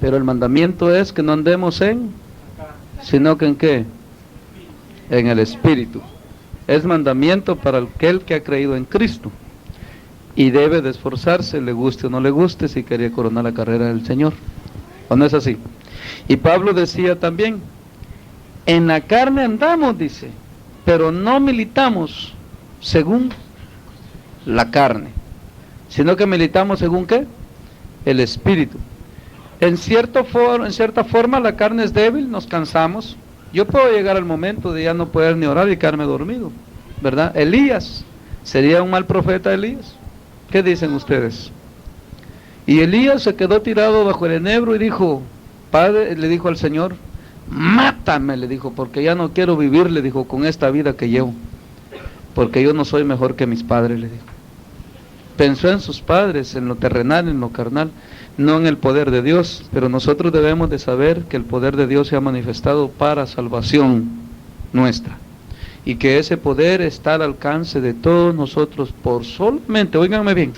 Pero el mandamiento es que no andemos sino que en qué, en el Espíritu. Es mandamiento para aquel que ha creído en Cristo y debe de esforzarse, le guste o no le guste, si quería coronar la carrera del Señor. ¿O no es así? Y Pablo decía también, en la carne andamos, dice, pero no militamos según la carne, sino que militamos según ¿qué? El Espíritu. En cierta forma la carne es débil, nos cansamos. Yo puedo llegar al momento de ya no poder ni orar y quedarme dormido, ¿verdad? Elías, ¿sería un mal profeta Elías? ¿Qué dicen ustedes? Y Elías se quedó tirado bajo el enebro y dijo, Padre, le dijo al Señor, mátame, le dijo, porque ya no quiero vivir, le dijo, con esta vida que llevo, porque yo no soy mejor que mis padres, le dijo. Pensó en sus padres, en lo terrenal, en lo carnal, no en el poder de Dios, pero nosotros debemos de saber que el poder de Dios se ha manifestado para salvación nuestra, y que ese poder está al alcance de todos nosotros por solamente, óiganme bien,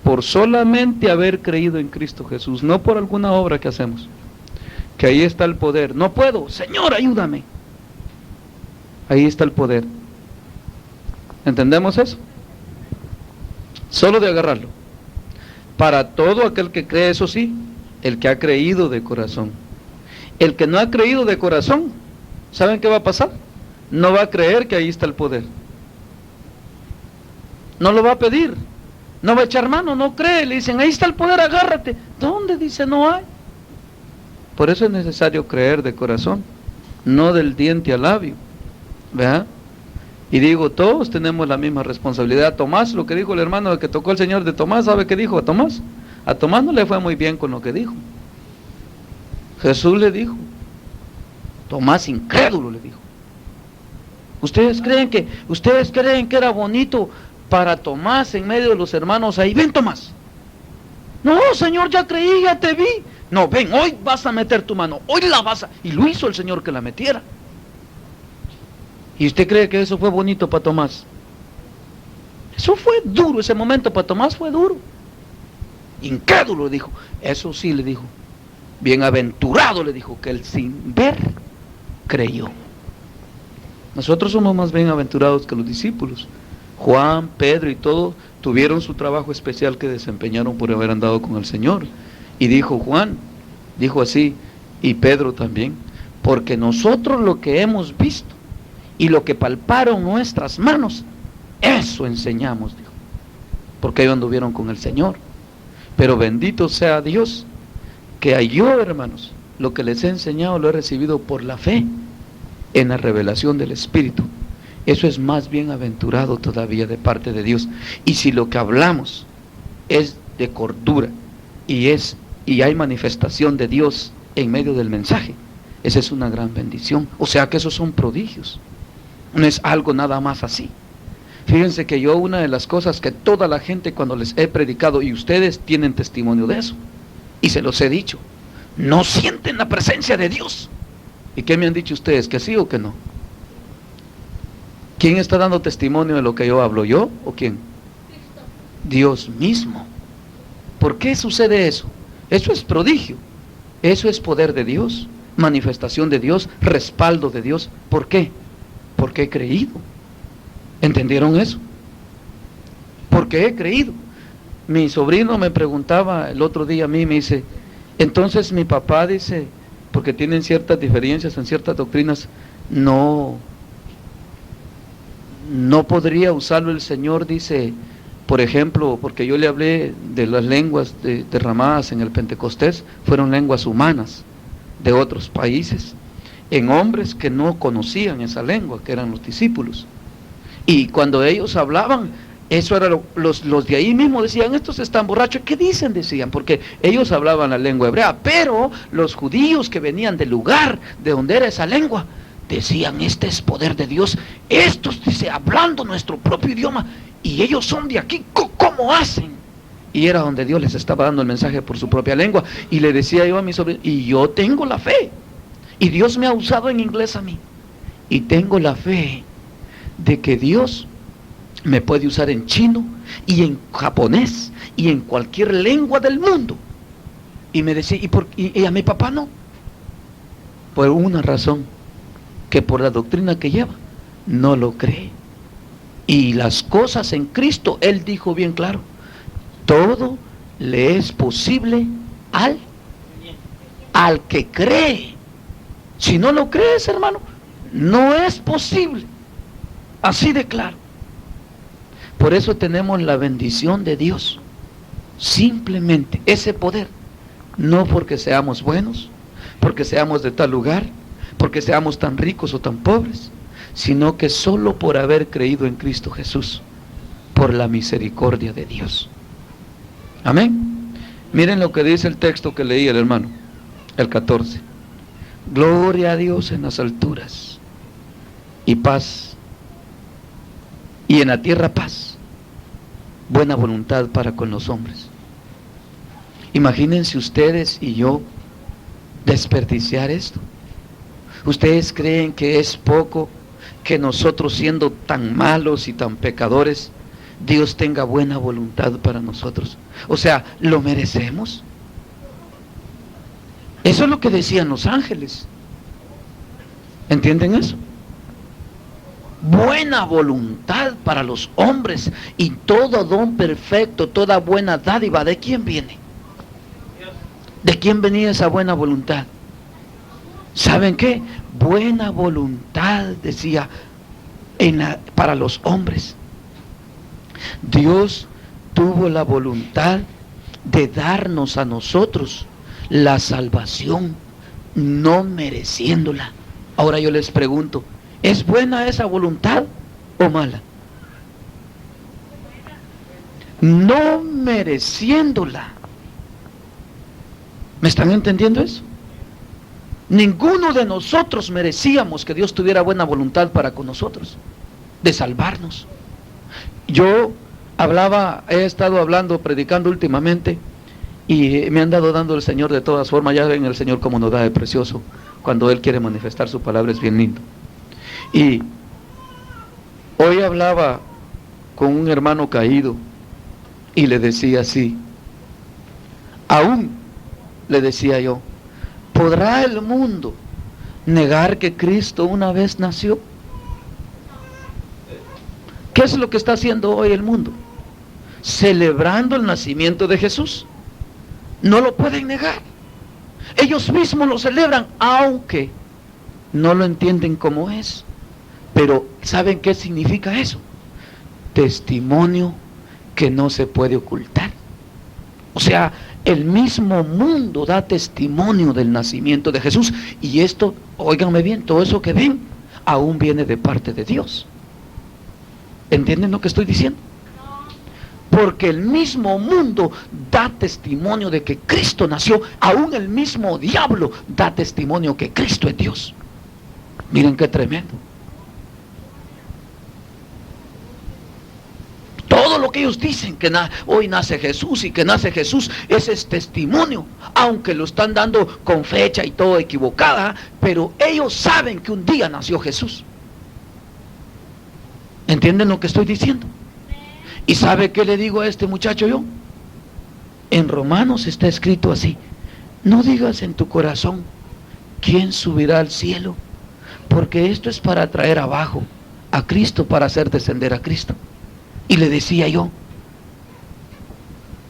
por solamente haber creído en Cristo Jesús, no por alguna obra que hacemos, que ahí está el poder. No puedo, Señor, ayúdame. Ahí está el poder. ¿Entendemos eso? Solo de agarrarlo. Para todo aquel que cree, eso sí, el que ha creído de corazón. El que no ha creído de corazón, ¿saben qué va a pasar? No va a creer que ahí está el poder. No lo va a pedir. No va a echar mano, no cree. Le dicen, ahí está el poder, agárrate. ¿Dónde? Dice, no hay. Por eso es necesario creer de corazón, no del diente al labio. ¿Verdad? Y digo, todos tenemos la misma responsabilidad. Tomás, lo que dijo el hermano que tocó el Señor de Tomás, ¿sabe qué dijo a Tomás? A Tomás no le fue muy bien con lo que dijo. Jesús le dijo, Tomás incrédulo, le dijo. ¿Ustedes creen que era bonito para Tomás en medio de los hermanos ahí? Ven, Tomás. No, Señor, ya creí, ya te vi. No, ven, hoy vas a meter tu mano, hoy la vas a... Y lo hizo el Señor que la metiera. ¿Y usted cree que eso fue bonito para Tomás? Eso fue duro, ese momento para Tomás fue duro. Incrédulo, le dijo. Eso sí, le dijo. Bienaventurado, le dijo, que él sin ver creyó. Nosotros somos más bienaventurados que los discípulos. Juan, Pedro y todos tuvieron su trabajo especial que desempeñaron por haber andado con el Señor. Y dijo Juan, dijo así, y Pedro también, porque nosotros lo que hemos visto y lo que palparon nuestras manos, eso enseñamos, dijo, porque ellos anduvieron con el Señor. Pero bendito sea Dios, que yo, hermanos, lo que les he enseñado lo he recibido por la fe en la revelación del Espíritu. Eso es más bienaventurado todavía de parte de Dios. Y si lo que hablamos es de cordura y hay manifestación de Dios en medio del mensaje, esa es una gran bendición. O sea que esos son prodigios, no es algo nada más así. Fíjense que yo, una de las cosas que toda la gente cuando les he predicado, y ustedes tienen testimonio de eso, y se los he dicho, no sienten la presencia de Dios. ¿Y qué me han dicho ustedes? ¿Que sí o que no? ¿Quién está dando testimonio de lo que yo hablo? ¿Yo o quién? Dios mismo. ¿Por qué sucede eso? Eso es prodigio, eso es poder de Dios, manifestación de Dios, respaldo de Dios. ¿Por qué? Porque he creído. ¿Entendieron eso? Porque he creído. Mi sobrino me preguntaba el otro día a mí, me dice, entonces mi papá dice, porque tienen ciertas diferencias en ciertas doctrinas, no podría usarlo el Señor, dice, por ejemplo, porque yo le hablé de las lenguas derramadas en el Pentecostés, fueron lenguas humanas de otros países, en hombres que no conocían esa lengua, que eran los discípulos. Y cuando ellos hablaban, eso era los de ahí mismo decían, estos están borrachos. ¿Qué dicen? Decían, porque ellos hablaban la lengua hebrea, pero los judíos que venían del lugar de donde era esa lengua, decían, este es poder de Dios, estos, dice, hablando nuestro propio idioma, y ellos son de aquí, ¿cómo hacen? Y era donde Dios les estaba dando el mensaje por su propia lengua, y le decía yo a mi sobrino, y yo tengo la fe, y Dios me ha usado en inglés a mí, y tengo la fe de que Dios me puede usar en chino, y en japonés, y en cualquier lengua del mundo, Y me decía, ¿y a mi papá no? Por una razón, que por la doctrina que lleva, no lo cree. Y las cosas en Cristo, él dijo bien claro, todo le es posible al que cree. Si no lo crees, hermano, no es posible. Así de claro. Por eso tenemos la bendición de Dios. Simplemente ese poder. No porque seamos buenos, porque seamos de tal lugar, porque seamos tan ricos o tan pobres, sino que solo por haber creído en Cristo Jesús, por la misericordia de Dios. Amén. Miren lo que dice el texto que leí el hermano, el 14. Gloria a Dios en las alturas y paz, y en la tierra paz, buena voluntad para con los hombres. Imagínense ustedes y yo desperdiciar esto. ¿Ustedes creen que es poco que nosotros, siendo tan malos y tan pecadores, Dios tenga buena voluntad para nosotros? O sea, ¿lo merecemos? Eso es lo que decían los ángeles. ¿Entienden eso? Buena voluntad para los hombres y todo don perfecto, toda buena dádiva. ¿De quién viene? ¿De quién venía esa buena voluntad? ¿Saben qué? Buena voluntad, decía, para los hombres. Dios tuvo la voluntad de darnos a nosotros la salvación, no mereciéndola. Ahora yo les pregunto, ¿es buena esa voluntad o mala? No mereciéndola. ¿Me están entendiendo eso? Ninguno de nosotros merecíamos que Dios tuviera buena voluntad para con nosotros, de salvarnos. Yo he estado hablando, predicando últimamente, y me han dando el Señor de todas formas. Ya ven el Señor como nos da de precioso, cuando Él quiere manifestar su palabra, es bien lindo. Y hoy hablaba con un hermano caído, y le decía así, aún le decía yo, ¿podrá el mundo negar que Cristo una vez nació? ¿Qué es lo que está haciendo hoy el mundo? Celebrando el nacimiento de Jesús. No lo pueden negar. Ellos mismos lo celebran, aunque no lo entienden como es. Pero ¿saben qué significa eso? Testimonio que no se puede ocultar. O sea, el mismo mundo da testimonio del nacimiento de Jesús. Y esto, óiganme bien, todo eso que ven, aún viene de parte de Dios. ¿Entienden lo que estoy diciendo? Porque el mismo mundo da testimonio de que Cristo nació. Aún el mismo diablo da testimonio que Cristo es Dios. Miren qué tremendo. Todo lo que ellos dicen que hoy nace Jesús y que nace Jesús, ese es testimonio, aunque lo están dando con fecha y todo equivocada, pero ellos saben que un día nació Jesús. ¿Entienden lo que estoy diciendo? ¿Y sabe qué le digo a este muchacho yo? En Romanos está escrito así: no digas en tu corazón, ¿quién subirá al cielo? Porque esto es para traer abajo a Cristo, para hacer descender a Cristo. Y le decía yo,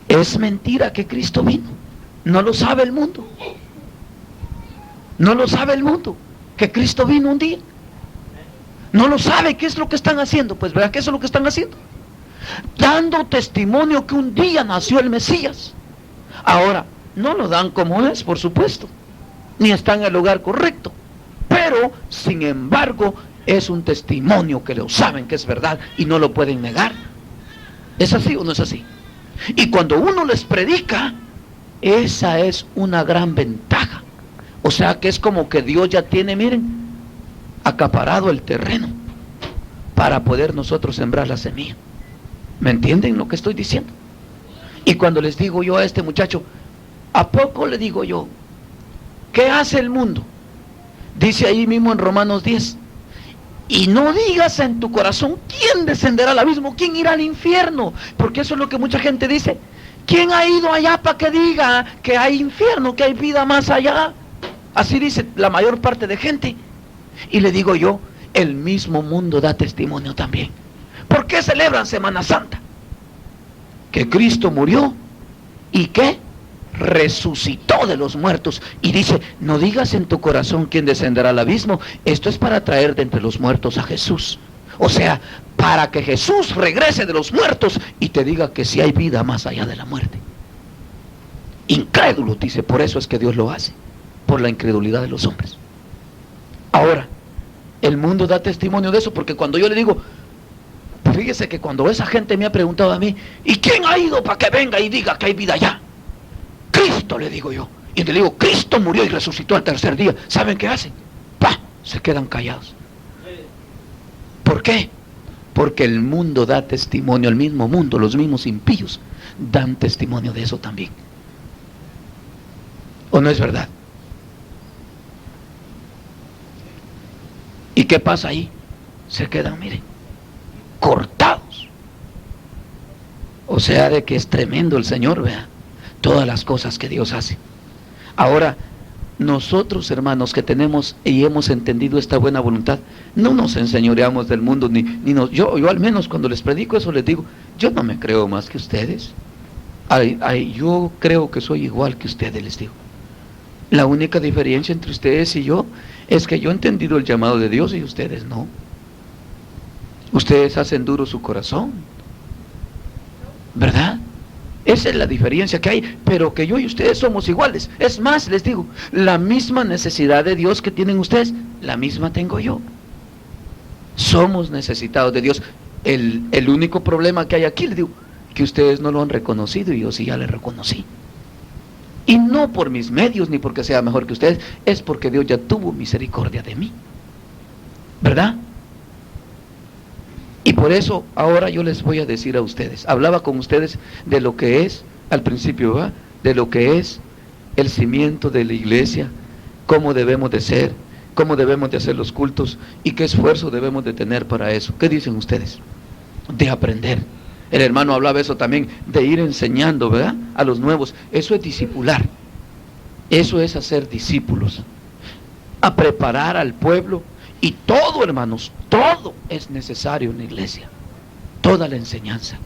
es mentira que Cristo vino. No lo sabe el mundo. No lo sabe el mundo, que Cristo vino un día. No lo sabe. ¿Qué es lo que están haciendo? Pues verá que eso es lo que están haciendo, dando testimonio que un día nació el Mesías. Ahora, no lo dan como es, por supuesto, ni está en el lugar correcto, pero sin embargo es un testimonio que lo saben que es verdad y no lo pueden negar. ¿Es así o no es así? Y cuando uno les predica, esa es una gran ventaja. O sea que es como que Dios ya tiene, miren, acaparado el terreno para poder nosotros sembrar la semilla. ¿Me entienden lo que estoy diciendo? Y cuando les digo yo a este muchacho, ¿a poco le digo yo? ¿Qué hace el mundo? Dice ahí mismo en Romanos 10, Y no digas en tu corazón, ¿quién descenderá al abismo? ¿Quién irá al infierno? Porque eso es lo que mucha gente dice. ¿Quién ha ido allá para que diga que hay infierno, que hay vida más allá? Así dice la mayor parte de gente. Y le digo yo, el mismo mundo da testimonio también. ¿Por qué celebran Semana Santa? Que Cristo murió y que resucitó de los muertos. Y dice, no digas en tu corazón quién descenderá al abismo. Esto es para traer de entre los muertos a Jesús. O sea, para que Jesús regrese de los muertos y te diga que si hay vida más allá de la muerte. Incrédulo, dice, por eso es que Dios lo hace, por la incredulidad de los hombres. Ahora, el mundo da testimonio de eso, porque cuando yo le digo, fíjese que cuando esa gente me ha preguntado a mí, ¿y quién ha ido para que venga y diga que hay vida allá? Cristo, le digo yo. Y le digo, Cristo murió y resucitó al tercer día. ¿Saben qué hacen? ¡Pah! Se quedan callados. ¿Por qué? Porque el mundo da testimonio, el mismo mundo, los mismos impíos dan testimonio de eso también. ¿O no es verdad? ¿Y qué pasa ahí? Se quedan, miren, cortados. O sea, de que es tremendo el Señor, vea, todas las cosas que Dios hace. Ahora, nosotros, hermanos, que tenemos y hemos entendido esta buena voluntad, no nos enseñoreamos del mundo, yo al menos cuando les predico eso les digo, yo no me creo más que ustedes. Yo creo que soy igual que ustedes, les digo. La única diferencia entre ustedes y yo es que yo he entendido el llamado de Dios y ustedes no. Ustedes hacen duro su corazón, ¿verdad? Esa es la diferencia que hay, pero que yo y ustedes somos iguales. Es más, les digo, la misma necesidad de Dios que tienen ustedes, la misma tengo yo. Somos necesitados de Dios. El único problema que hay aquí, les digo, que ustedes no lo han reconocido y yo sí ya le reconocí. Y no por mis medios ni porque sea mejor que ustedes, es porque Dios ya tuvo misericordia de mí, ¿verdad? Y por eso ahora yo les voy a decir a ustedes, hablaba con ustedes de lo que es, al principio, ¿va? De lo que es el cimiento de la iglesia, cómo debemos de ser, cómo debemos de hacer los cultos y qué esfuerzo debemos de tener para eso. ¿Qué dicen ustedes? De aprender. El hermano hablaba eso también, de ir enseñando, ¿verdad? A los nuevos. Eso es discipular. Eso es hacer discípulos. A preparar al pueblo. Y todo, hermanos, todo es necesario en la iglesia. Toda la enseñanza.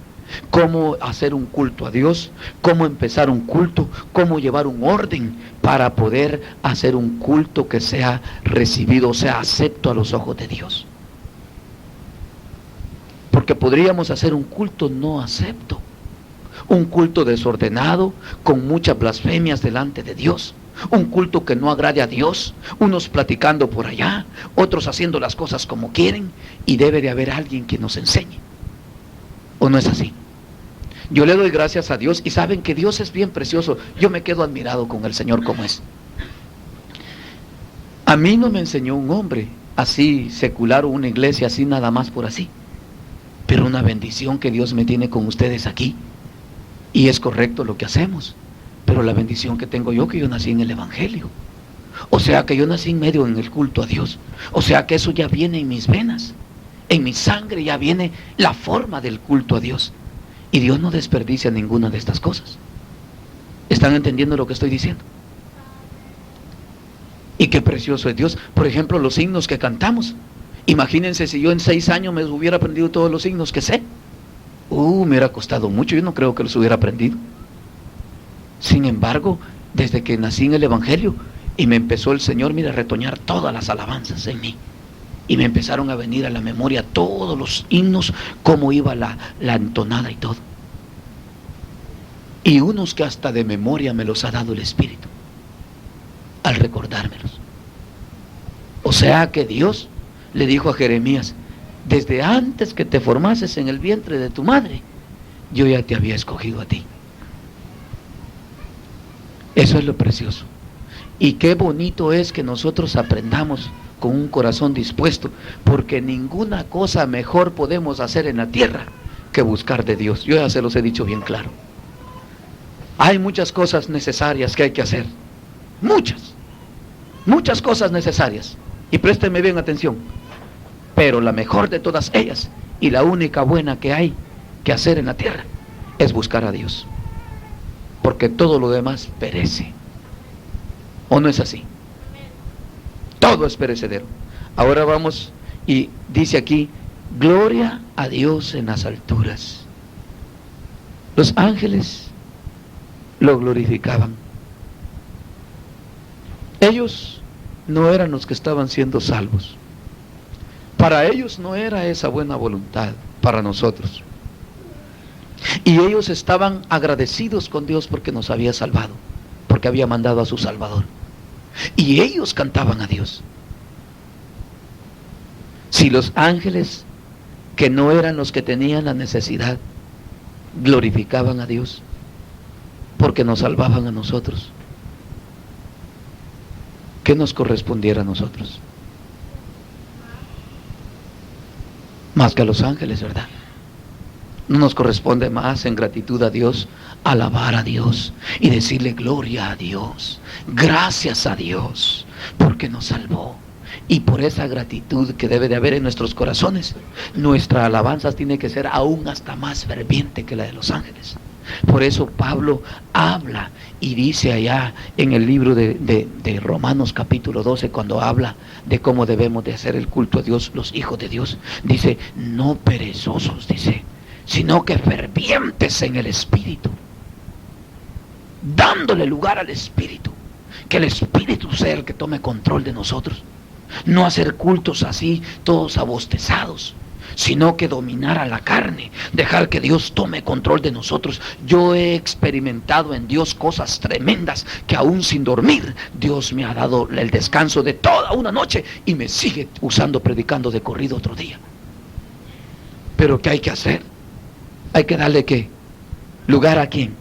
Cómo hacer un culto a Dios, cómo empezar un culto, cómo llevar un orden para poder hacer un culto que sea recibido, o sea, acepto a los ojos de Dios. Porque podríamos hacer un culto no acepto, un culto desordenado, con muchas blasfemias delante de Dios, un culto que no agrade a Dios, unos platicando por allá, otros haciendo las cosas como quieren, y debe de haber alguien que nos enseñe. ¿O no es así? Yo le doy gracias a Dios y saben que Dios es bien precioso. Yo me quedo admirado con el Señor como es. A mí no me enseñó un hombre así secular o una iglesia así nada más por así, pero una bendición que Dios me tiene con ustedes aquí, y es correcto lo que hacemos, pero la bendición que tengo yo, que yo nací en el Evangelio, o sea que yo nací en medio en el culto a Dios, o sea que eso ya viene en mis venas, en mi sangre ya viene la forma del culto a Dios, y Dios no desperdicia ninguna de estas cosas. ¿Están entendiendo lo que estoy diciendo? Y qué precioso es Dios. Por ejemplo, los himnos que cantamos. Imagínense si yo en 6 años me hubiera aprendido todos los himnos que sé. Me hubiera costado mucho, yo no creo que los hubiera aprendido. Sin embargo, desde que nací en el Evangelio y me empezó el Señor, mira, a retoñar todas las alabanzas en mí. Y me empezaron a venir a la memoria todos los himnos, cómo iba la entonada y todo. Y unos que hasta de memoria me los ha dado el Espíritu, al recordármelos. O sea que Dios le dijo a Jeremías, desde antes que te formases en el vientre de tu madre, yo ya te había escogido a ti. Eso es lo precioso. Y qué bonito es que nosotros aprendamos con un corazón dispuesto, porque ninguna cosa mejor podemos hacer en la tierra que buscar de Dios. Yo ya se los he dicho bien claro. Hay muchas cosas necesarias que hay que hacer. Muchas cosas necesarias. Y préstenme bien atención. Pero la mejor de todas ellas y la única buena que hay que hacer en la tierra es buscar a Dios, porque todo lo demás perece. ¿O no es así? Todo es perecedero. Ahora vamos y dice aquí: gloria a Dios en las alturas. Los ángeles lo glorificaban. Ellos no eran los que estaban siendo salvos. Para ellos no era esa buena voluntad, para nosotros. Y ellos estaban agradecidos con Dios porque nos había salvado, porque había mandado a su Salvador. Y ellos cantaban a Dios. Si los ángeles, que no eran los que tenían la necesidad, glorificaban a Dios porque nos salvaban a nosotros, ¿qué nos correspondiera a nosotros? Más que a los ángeles, ¿verdad? ¿No nos corresponde más en gratitud a Dios alabar a Dios y decirle gloria a Dios, gracias a Dios porque nos salvó? Y por esa gratitud que debe de haber en nuestros corazones, nuestra alabanza tiene que ser aún hasta más ferviente que la de los ángeles. Por eso Pablo habla y dice allá en el libro de Romanos capítulo 12, cuando habla de cómo debemos de hacer el culto a Dios, los hijos de Dios, dice: no perezosos, dice, sino que fervientes en el Espíritu, dándole lugar al Espíritu, que el Espíritu sea el que tome control de nosotros. No hacer cultos así, todos abostezados, sino que dominar a la carne, dejar que Dios tome control de nosotros. Yo he experimentado en Dios cosas tremendas, que aún sin dormir, Dios me ha dado el descanso de toda una noche y me sigue usando predicando de corrido otro día. Pero ¿qué hay que hacer? Hay que darle ¿qué? ¿Lugar a quién?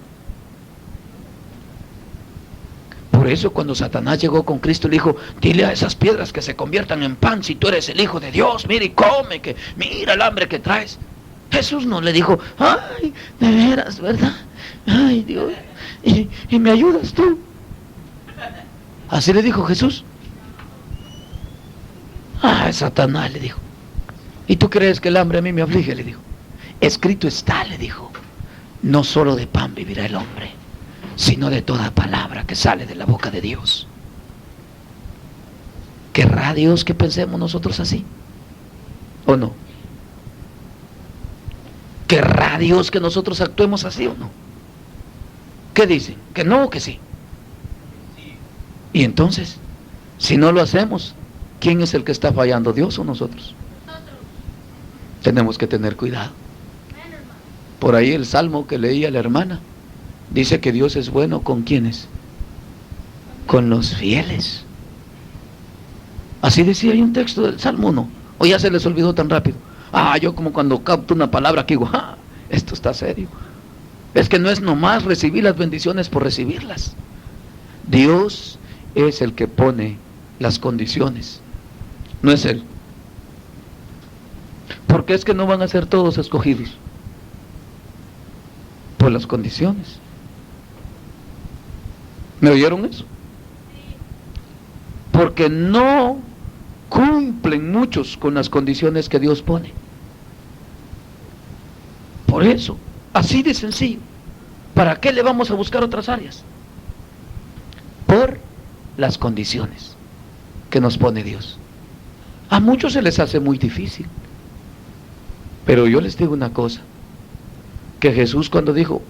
Por eso cuando Satanás llegó con Cristo, le dijo: dile a esas piedras que se conviertan en pan si tú eres el Hijo de Dios, mira y come, que mira el hambre que traes. Jesús no le dijo: ay, de veras, ¿verdad? Ay, Dios, y me ayudas tú. Así le dijo Jesús. Satanás le dijo: ¿y tú crees que el hambre a mí me aflige? Le dijo. Escrito está, le dijo: no solo de pan vivirá el hombre, sino de toda palabra que sale de la boca de Dios. ¿Querrá Dios que pensemos nosotros así? ¿O no? ¿Querrá Dios que nosotros actuemos así o no? ¿Qué dicen? ¿Que no o que sí? Y entonces, si no lo hacemos, ¿quién es el que está fallando, Dios o nosotros? Tenemos que tener cuidado. Por ahí el salmo que leía la hermana dice que Dios es bueno ¿con quiénes? Con los fieles. Así decía ahí un texto del Salmo 1. O ya se les olvidó tan rápido. Yo como cuando capto una palabra que digo: esto está serio. Es que no es nomás recibir las bendiciones por recibirlas. Dios es el que pone las condiciones, no es Él. Porque es que no van a ser todos escogidos por las condiciones. ¿Me oyeron eso? Porque no cumplen muchos con las condiciones que Dios pone. Por eso, así de sencillo. ¿Para qué le vamos a buscar otras áreas? Por las condiciones que nos pone Dios. A muchos se les hace muy difícil. Pero yo les digo una cosa, que Jesús cuando dijo: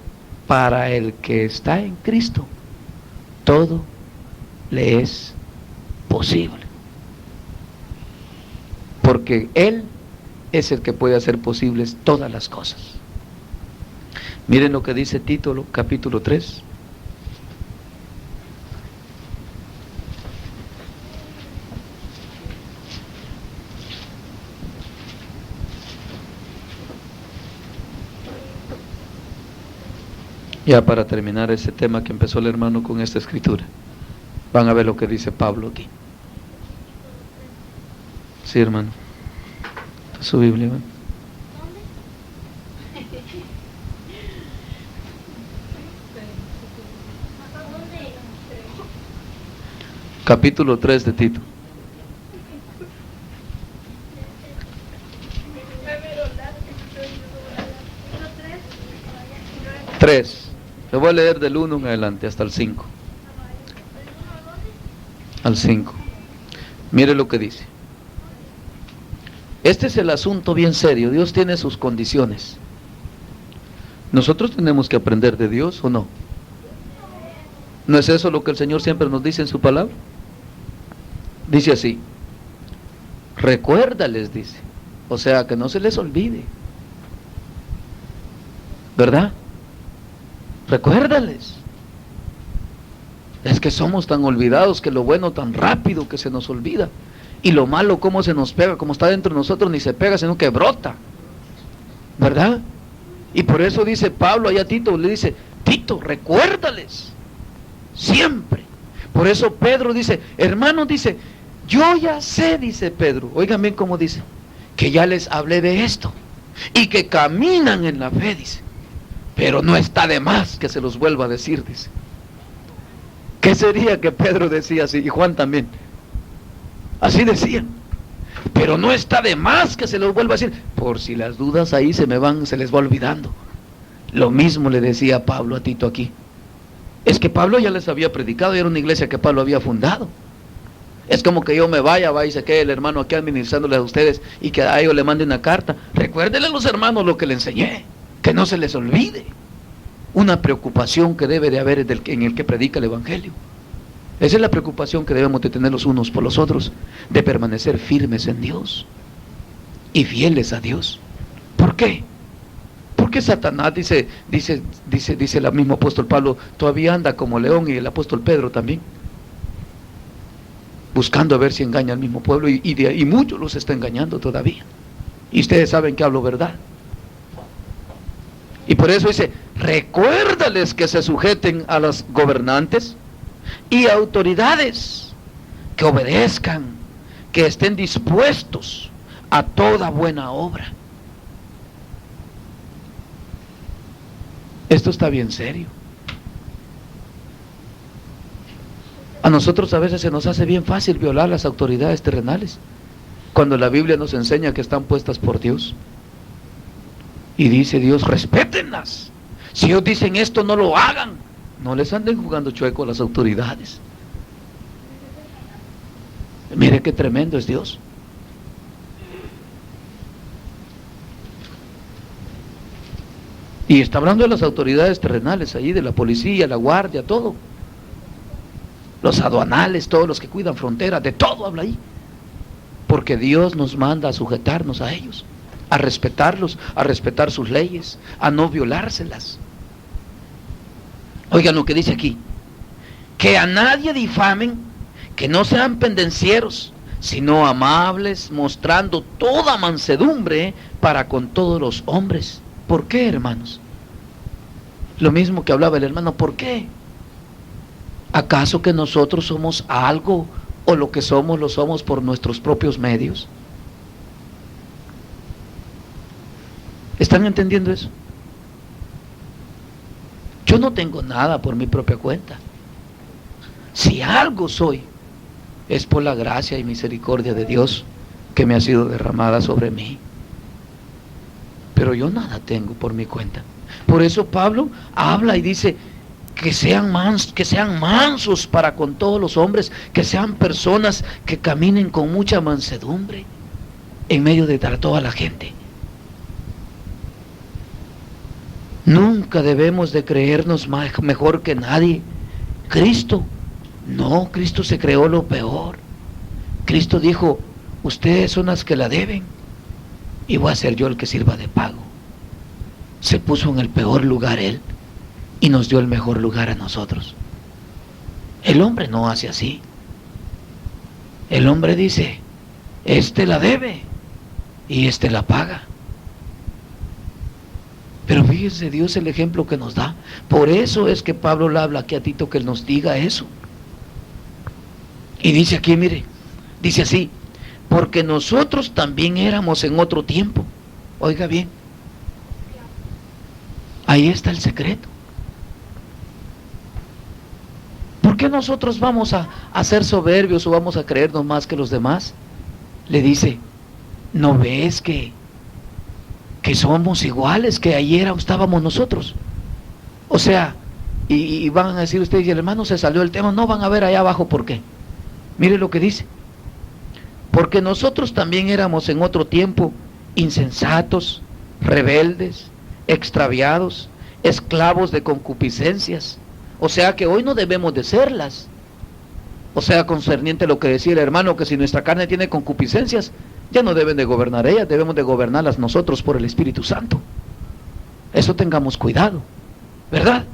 para el que está en Cristo, todo le es posible. Porque Él es el que puede hacer posibles todas las cosas. Miren lo que dice Tito, capítulo 3. Ya para terminar ese tema que empezó el hermano con esta escritura, van a ver lo que dice Pablo aquí. Sí, hermano. Está su Biblia, ¿verdad? Capítulo 3 de Tito. 3. Le voy a leer del 1 en adelante hasta el 5. Al 5. Mire lo que dice. Este es el asunto bien serio. Dios tiene sus condiciones. Nosotros tenemos que aprender de Dios, ¿o no? ¿No es eso lo que el Señor siempre nos dice en su palabra? Dice así: recuérdales, dice. O sea, que no se les olvide, ¿verdad? Recuérdales. Es que somos tan olvidados, que lo bueno tan rápido que se nos olvida, y lo malo como se nos pega, como está dentro de nosotros, ni se pega, sino que brota, ¿verdad? Y por eso dice Pablo allá a Tito, le dice: Tito, recuérdales siempre. Por eso Pedro dice: hermanos, dice, yo ya sé, dice Pedro, oigan bien cómo dice, que ya les hablé de esto, y que caminan en la fe, dice, pero no está de más que se los vuelva a decir, dice. ¿Qué sería que Pedro decía así? Y Juan también. Así decían. Pero no está de más que se los vuelva a decir, por si las dudas ahí se les va olvidando. Lo mismo le decía Pablo a Tito aquí. Es que Pablo ya les había predicado, y era una iglesia que Pablo había fundado. Es como que yo me vaya y se quede el hermano aquí administrándoles a ustedes, y que a ellos le mande una carta. Recuérdenle a los hermanos lo que le enseñé, que no se les olvide. Una preocupación que debe de haber en el que predica el evangelio. Esa es la preocupación que debemos de tener los unos por los otros, de permanecer firmes en Dios y fieles a Dios. ¿Por qué? Porque Satanás, dice el mismo apóstol Pablo, todavía anda como león, y el apóstol Pedro también, buscando a ver si engaña al mismo pueblo, y muchos los está engañando todavía. Y ustedes saben que hablo verdad. Y por eso dice: recuérdales que se sujeten a los gobernantes y autoridades, que obedezcan, que estén dispuestos a toda buena obra. Esto está bien serio. A nosotros a veces se nos hace bien fácil violar las autoridades terrenales, cuando la Biblia nos enseña que están puestas por Dios. Y dice Dios: respétenlas. Si ellos dicen esto, no lo hagan. No les anden jugando chueco a las autoridades. Mire qué tremendo es Dios. Y está hablando de las autoridades terrenales ahí, de la policía, la guardia, todo. Los aduanales, todos los que cuidan fronteras, de todo habla ahí. Porque Dios nos manda a sujetarnos a ellos, a respetarlos, a respetar sus leyes, a no violárselas. Oigan lo que dice aquí: que a nadie difamen, que no sean pendencieros, sino amables, mostrando toda mansedumbre para con todos los hombres. ¿Por qué, hermanos? Lo mismo que hablaba el hermano, ¿por qué? ¿Acaso que nosotros somos algo, o lo que somos lo somos por nuestros propios medios? ¿Están entendiendo eso? Yo no tengo nada por mi propia cuenta. Si algo soy, es por la gracia y misericordia de Dios que me ha sido derramada sobre mí. Pero yo nada tengo por mi cuenta. Por eso Pablo habla y dice que sean mansos para con todos los hombres, que sean personas que caminen con mucha mansedumbre en medio de toda la gente. Nunca debemos de creernos mejor que nadie. Cristo se creó lo peor. Cristo dijo: ustedes son las que la deben, y voy a ser yo el que sirva de pago. Se puso en el peor lugar Él, y nos dio el mejor lugar a nosotros. El hombre no hace así. El hombre dice: este la debe, y este la paga. Pero fíjense Dios el ejemplo que nos da. Por eso es que Pablo le habla aquí a Tito, que él nos diga eso. Y dice aquí, mire, dice así: porque nosotros también éramos en otro tiempo. Oiga bien, ahí está el secreto. ¿Por qué nosotros vamos a ser soberbios, o vamos a creernos más que los demás? Le dice: ¿no ves que somos iguales que ayer estábamos nosotros? O sea, y van a decir ustedes, y el hermano se salió del tema, no van a ver allá abajo por qué. Mire lo que dice. Porque nosotros también éramos en otro tiempo insensatos, rebeldes, extraviados, esclavos de concupiscencias. O sea que hoy no debemos de serlas. O sea, concerniente a lo que decía el hermano, que si nuestra carne tiene concupiscencias, ya no deben de gobernar ellas, debemos de gobernarlas nosotros por el Espíritu Santo. Eso tengamos cuidado, ¿verdad?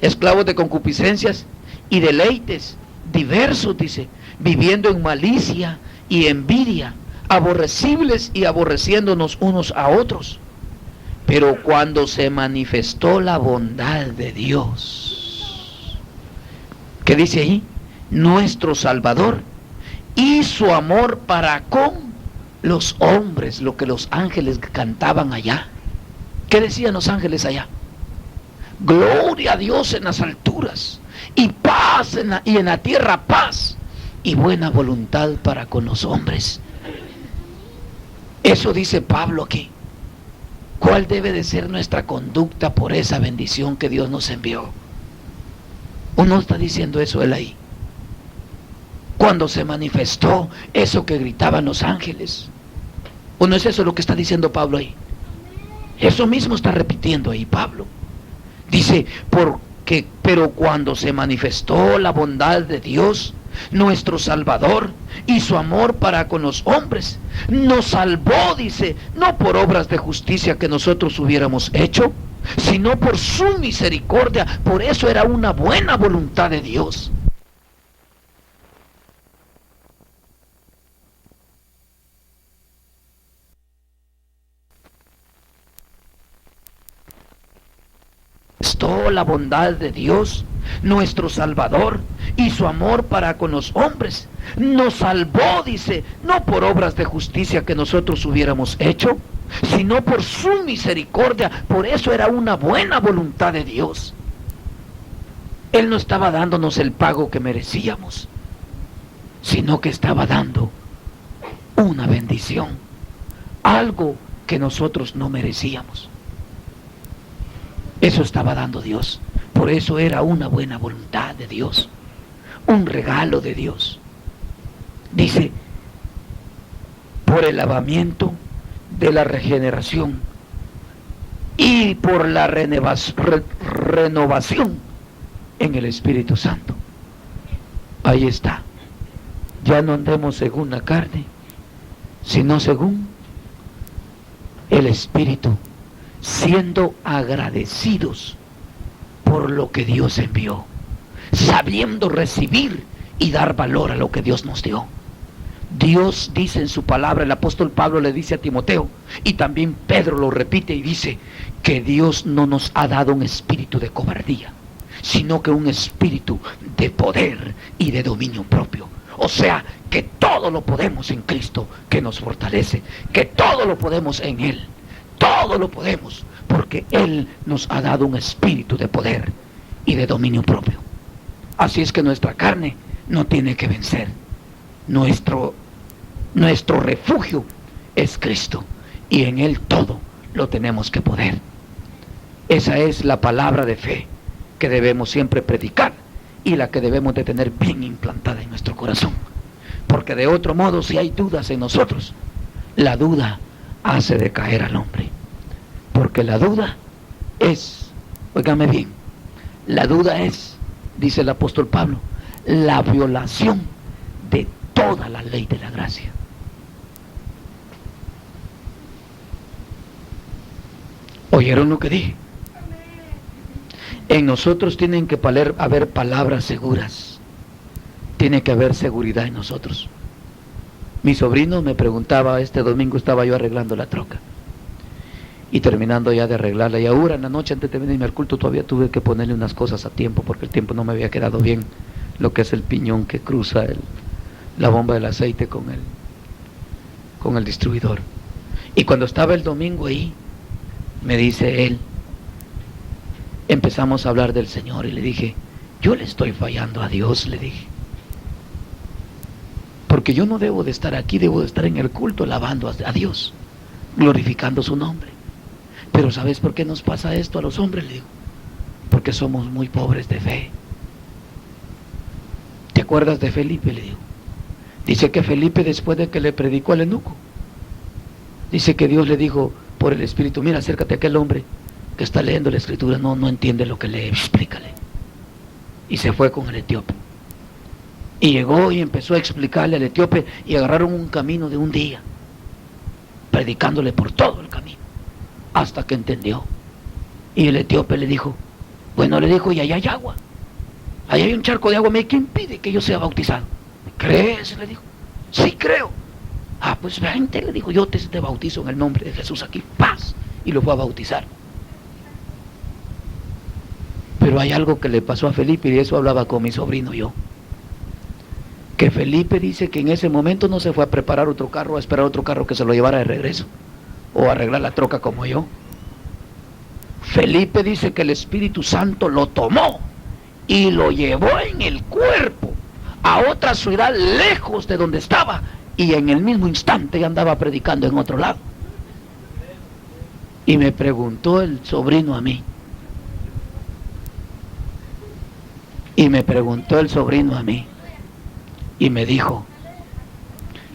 Esclavos de concupiscencias y deleites diversos, dice, viviendo en malicia y envidia, aborrecibles y aborreciéndonos unos a otros. Pero cuando se manifestó la bondad de Dios, ¿qué dice ahí? Nuestro Salvador, y su amor para con los hombres, lo que los ángeles cantaban allá. ¿Qué decían los ángeles allá? Gloria a Dios en las alturas, y paz y en la tierra paz, y buena voluntad para con los hombres. Eso dice Pablo aquí. ¿Cuál debe de ser nuestra conducta por esa bendición que Dios nos envió? ¿O no está diciendo eso él ahí? Cuando se manifestó eso que gritaban los ángeles. ¿O no es eso lo que está diciendo Pablo ahí? Eso mismo está repitiendo ahí Pablo. Dice, pero cuando se manifestó la bondad de Dios, nuestro Salvador, y su amor para con los hombres, nos salvó, dice, no por obras de justicia que nosotros hubiéramos hecho, sino por su misericordia. Por eso era una buena voluntad de Dios. La bondad de Dios, nuestro Salvador, y su amor para con los hombres, nos salvó, dice, no por obras de justicia que nosotros hubiéramos hecho, sino por su misericordia. Por eso era una buena voluntad de Dios. Él no estaba dándonos el pago que merecíamos, sino que estaba dando una bendición, algo que nosotros no merecíamos. Eso estaba dando Dios. Por eso era una buena voluntad de Dios, un regalo de Dios. Dice, por el lavamiento de la regeneración y por la renovación en el Espíritu Santo. Ahí está. Ya no andemos según la carne, sino según el Espíritu, siendo agradecidos por lo que Dios envió, sabiendo recibir y dar valor a lo que Dios nos dio. Dios dice en su palabra, el apóstol Pablo le dice a Timoteo, y también Pedro lo repite y dice, que Dios no nos ha dado un espíritu de cobardía, sino que un espíritu de poder y de dominio propio. O sea, que todo lo podemos en Cristo, que nos fortalece, que todo lo podemos en Él. Todo lo podemos, porque Él nos ha dado un espíritu de poder y de dominio propio. Así es que nuestra carne no tiene que vencer. Nuestro refugio es Cristo, y en Él todo lo tenemos que poder. Esa es la palabra de fe que debemos siempre predicar, y la que debemos de tener bien implantada en nuestro corazón. Porque de otro modo, si hay dudas en nosotros, la duda hace decaer al hombre. Porque la duda es, óigame bien, la duda es, dice el apóstol Pablo, la violación de toda la ley de la gracia. ¿Oyeron lo que dije? En nosotros tienen que haber palabras seguras. Tiene que haber seguridad en nosotros. Mi sobrino me preguntaba, este domingo estaba yo arreglando la troca, y terminando ya de arreglarla, y ahora en la noche antes de venirme al culto todavía tuve que ponerle unas cosas a tiempo, porque el tiempo no me había quedado bien, lo que es el piñón que cruza la bomba del aceite con el distribuidor. Y cuando estaba el domingo ahí, me dice él, empezamos a hablar del Señor, y le dije, yo le estoy fallando a Dios, le dije, porque yo no debo de estar aquí, debo de estar en el culto alabando a Dios, glorificando su nombre. Pero ¿sabes por qué nos pasa esto a los hombres? Le digo, porque somos muy pobres de fe. ¿Te acuerdas de Felipe? Le digo. Dice que Felipe, después de que le predicó al eunuco, dice que Dios le dijo por el Espíritu: mira, acércate a aquel hombre que está leyendo la Escritura, no entiende lo que lee, explícale. Y se fue con el etíope. Y llegó y empezó a explicarle al etíope, y agarraron un camino de un día, predicándole por todo el camino, hasta que entendió. Y el etíope le dijo, bueno, le dijo, y allá hay agua, allá hay un charco de agua, ¿qué impide que yo sea bautizado? ¿Crees? Le dijo. Sí, creo. Ah, pues vente, le dijo, yo te bautizo en el nombre de Jesús aquí, paz. Y lo fue a bautizar. Pero hay algo que le pasó a Felipe, y de eso hablaba con mi sobrino yo. Que Felipe dice que en ese momento no se fue a preparar otro carro, a esperar otro carro que se lo llevara de regreso, o a arreglar la troca como yo. Felipe dice que el Espíritu Santo lo tomó y lo llevó en el cuerpo a otra ciudad lejos de donde estaba, y en el mismo instante ya andaba predicando en otro lado. Y me preguntó el sobrino a mí, y me dijo,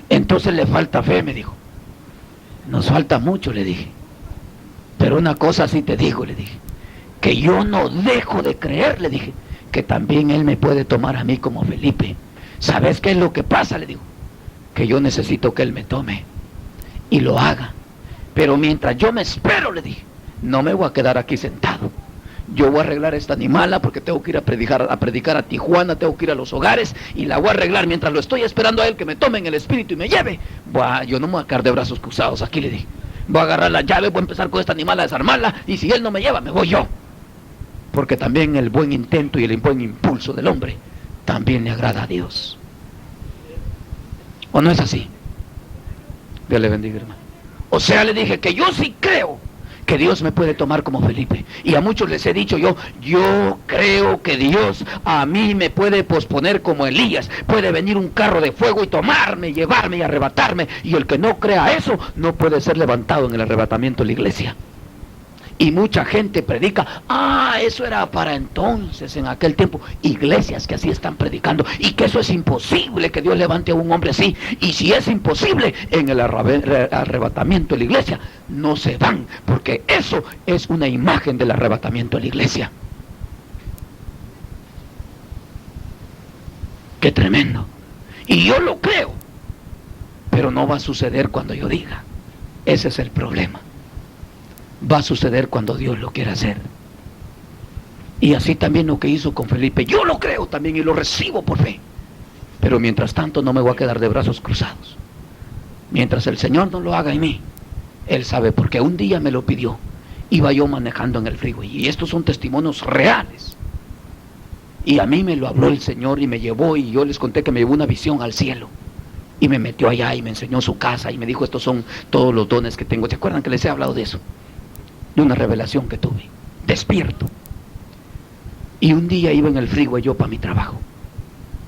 entonces le falta fe, me dijo. Nos falta mucho, le dije. Pero una cosa sí te digo, le dije, que yo no dejo de creer, le dije, que también Él me puede tomar a mí como Felipe. ¿Sabes qué es lo que pasa? Le digo, que yo necesito que Él me tome y lo haga. Pero mientras yo me espero, le dije, no me voy a quedar aquí sentado. Yo voy a arreglar esta animala porque tengo que ir a predicar a Tijuana, tengo que ir a los hogares, y la voy a arreglar mientras lo estoy esperando a Él que me tome en el Espíritu y me lleve. Yo no me voy a quedar de brazos cruzados aquí, le dije. Voy a agarrar la llave, voy a empezar con esta animala a desarmarla, y si Él no me lleva, me voy yo. Porque también el buen intento y el buen impulso del hombre también le agrada a Dios. ¿O no es así? Dios le bendiga, hermano. O sea, le dije que yo sí creo que Dios me puede tomar como Felipe. Y a muchos les he dicho yo creo que Dios a mí me puede posponer como Elías. Puede venir un carro de fuego y tomarme, llevarme y arrebatarme. Y el que no crea eso no puede ser levantado en el arrebatamiento de la iglesia. Y mucha gente predica, eso era para entonces, en aquel tiempo. Iglesias que así están predicando, y que eso es imposible, que Dios levante a un hombre así. Y si es imposible, en el arrebatamiento de la iglesia no se van, porque eso es una imagen del arrebatamiento de la iglesia. Qué tremendo. Y yo lo creo, pero no va a suceder cuando yo diga. Ese es el problema. Va a suceder cuando Dios lo quiera hacer. Y así también lo que hizo con Felipe, yo lo creo también y lo recibo por fe. Pero mientras tanto no me voy a quedar de brazos cruzados. Mientras el Señor no lo haga en mí, Él sabe, porque un día me lo pidió. Iba yo manejando en el freeway, y estos son testimonios reales. Y a mí me lo habló el Señor y me llevó, y yo les conté que me llevó una visión al cielo. Y me metió allá y me enseñó su casa y me dijo, estos son todos los dones que tengo. ¿Se acuerdan que les he hablado de eso? De una revelación que tuve, despierto. Y un día iba en el freeway yo para mi trabajo,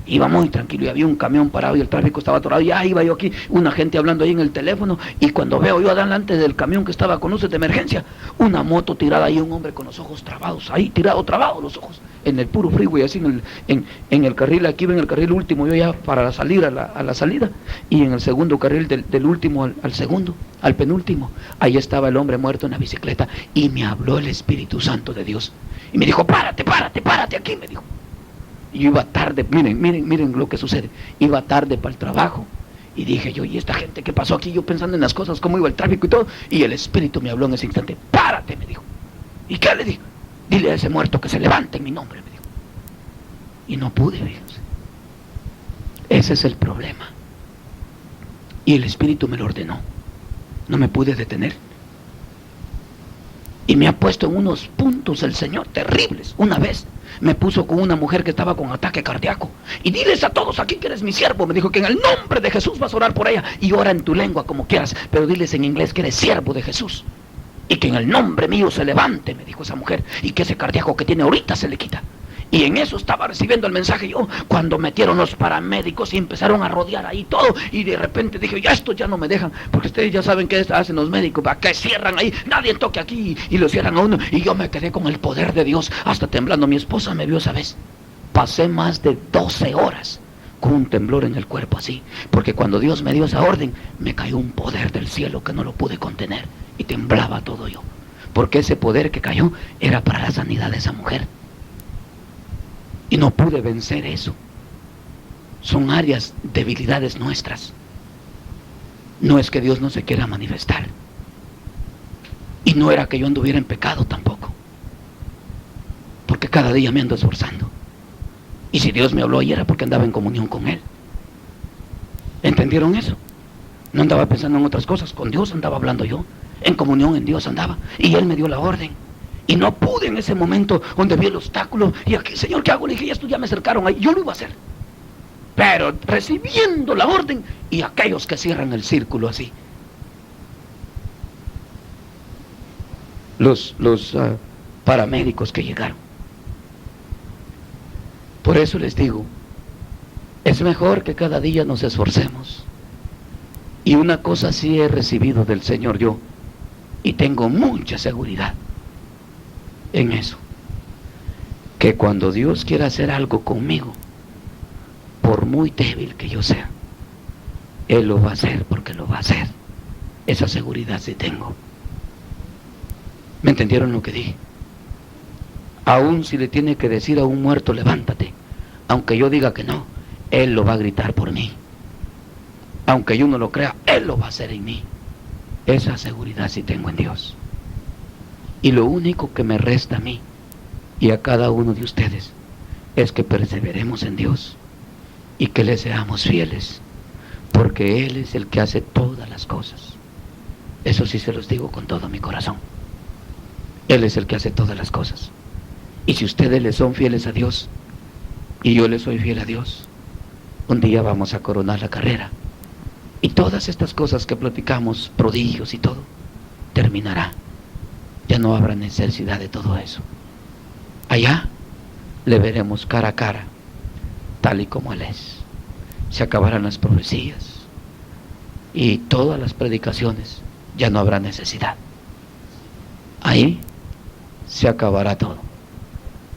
iba muy tranquilo, y había un camión parado y el tráfico estaba atorado, y iba yo aquí, una gente hablando ahí en el teléfono, y cuando veo yo adelante del camión que estaba con luces de emergencia, una moto tirada ahí, un hombre con los ojos trabados, ahí tirado, trabados los ojos, en el puro freeway, así en el carril, aquí iba en el carril último, yo ya para salir a la salida, y en el segundo carril del último al segundo, al penúltimo, ahí estaba el hombre muerto en la bicicleta, y me habló el Espíritu Santo de Dios, y me dijo, párate aquí, me dijo. Y yo iba tarde, miren lo que sucede, iba tarde para el trabajo, y dije yo, ¿y esta gente qué pasó aquí? Yo pensando en las cosas, cómo iba el tráfico y todo, y el Espíritu me habló en ese instante, párate, me dijo. ¿Y qué le dijo? Dile a ese muerto que se levante en mi nombre, me dijo. Y no pude, fíjense. Ese es el problema. Y el Espíritu me lo ordenó, no me pude detener. Y me ha puesto en unos puntos el Señor terribles. Una vez me puso con una mujer que estaba con ataque cardíaco. Y diles a todos aquí que eres mi siervo. Me dijo que en el nombre de Jesús vas a orar por ella. Y ora en tu lengua como quieras. Pero diles en inglés que eres siervo de Jesús. Y que en el nombre mío se levante, me dijo esa mujer. Y que ese cardíaco que tiene ahorita se le quita. Y en eso estaba recibiendo el mensaje yo, cuando metieron los paramédicos y empezaron a rodear ahí todo, y de repente dije, ya estos ya no me dejan, porque ustedes ya saben qué hacen los médicos, ¿para qué cierran ahí? Nadie toque aquí, y lo cierran a uno, y yo me quedé con el poder de Dios, hasta temblando. Mi esposa me vio esa vez. Pasé más de 12 horas con un temblor en el cuerpo así, porque cuando Dios me dio esa orden, me cayó un poder del cielo que no lo pude contener, y temblaba todo yo, porque ese poder que cayó era para la sanidad de esa mujer. Y no pude vencer eso. Son áreas, debilidades nuestras. No es que Dios no se quiera manifestar. Y no era que yo anduviera en pecado tampoco. Porque cada día me ando esforzando. Y si Dios me habló ayer era porque andaba en comunión con Él. ¿Entendieron eso? No andaba pensando en otras cosas. Con Dios andaba hablando yo. En comunión en Dios andaba. Y Él me dio la orden. Y no pude en ese momento donde vi el obstáculo. Y aquí, Señor, ¿qué hago? Le dije, esto ya me acercaron ahí. Yo lo iba a hacer. Pero recibiendo la orden, y aquellos que cierran el círculo así. Los paramédicos que llegaron. Por eso les digo, es mejor que cada día nos esforcemos. Y una cosa sí he recibido del Señor yo. Y tengo mucha seguridad en eso, que cuando Dios quiera hacer algo conmigo, por muy débil que yo sea, Él lo va a hacer, porque lo va a hacer. Esa seguridad sí tengo. ¿Me entendieron lo que dije? Aún si le tiene que decir a un muerto, levántate, aunque yo diga que no, Él lo va a gritar por mí. Aunque yo no lo crea, Él lo va a hacer en mí. Esa seguridad sí tengo en Dios. Y lo único que me resta a mí y a cada uno de ustedes es que perseveremos en Dios y que le seamos fieles, porque Él es el que hace todas las cosas. Eso sí se los digo con todo mi corazón. Él es el que hace todas las cosas. Y si ustedes le son fieles a Dios y yo le soy fiel a Dios, un día vamos a coronar la carrera. Y todas estas cosas que platicamos, prodigios y todo, terminará. Ya no habrá necesidad de todo eso. Allá le veremos cara a cara, tal y como Él es. Se acabarán las profecías y todas las predicaciones. Ya no habrá necesidad. Ahí se acabará todo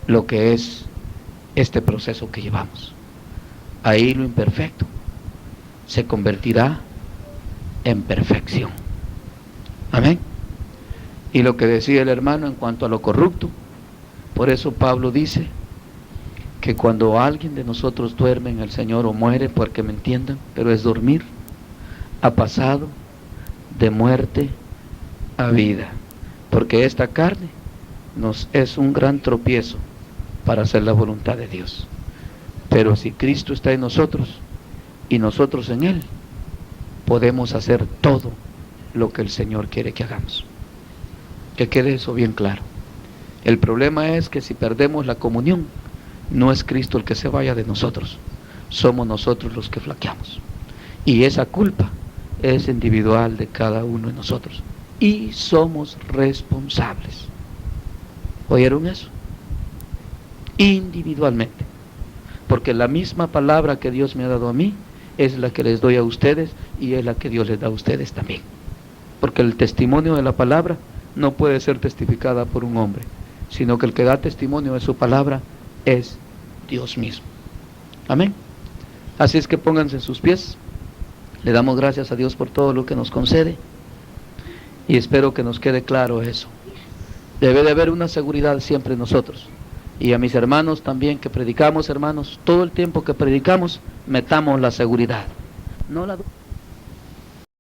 lo que es este proceso que llevamos. Ahí lo imperfecto se convertirá en perfección. Amén. Y lo que decía el hermano en cuanto a lo corrupto, por eso Pablo dice que cuando alguien de nosotros duerme en el Señor o muere, porque me entiendan, pero es dormir, ha pasado de muerte a vida, porque esta carne nos es un gran tropiezo para hacer la voluntad de Dios. Pero si Cristo está en nosotros y nosotros en Él, podemos hacer todo lo que el Señor quiere que hagamos. Que quede eso bien claro. El problema es que si perdemos la comunión, no es Cristo el que se vaya de nosotros, somos nosotros los que flaqueamos. Y esa culpa es individual de cada uno de nosotros. Y somos responsables. ¿Oyeron eso? Individualmente. Porque la misma palabra que Dios me ha dado a mí es la que les doy a ustedes y es la que Dios les da a ustedes también. Porque el testimonio de la palabra no puede ser testificada por un hombre, sino que el que da testimonio de su palabra es Dios mismo. Amén. Así es que pónganse en sus pies. Le damos gracias a Dios por todo lo que nos concede y espero que nos quede claro eso. Debe de haber una seguridad siempre en nosotros. Y a mis hermanos también que predicamos, hermanos, todo el tiempo que predicamos, metamos la seguridad, no la duda.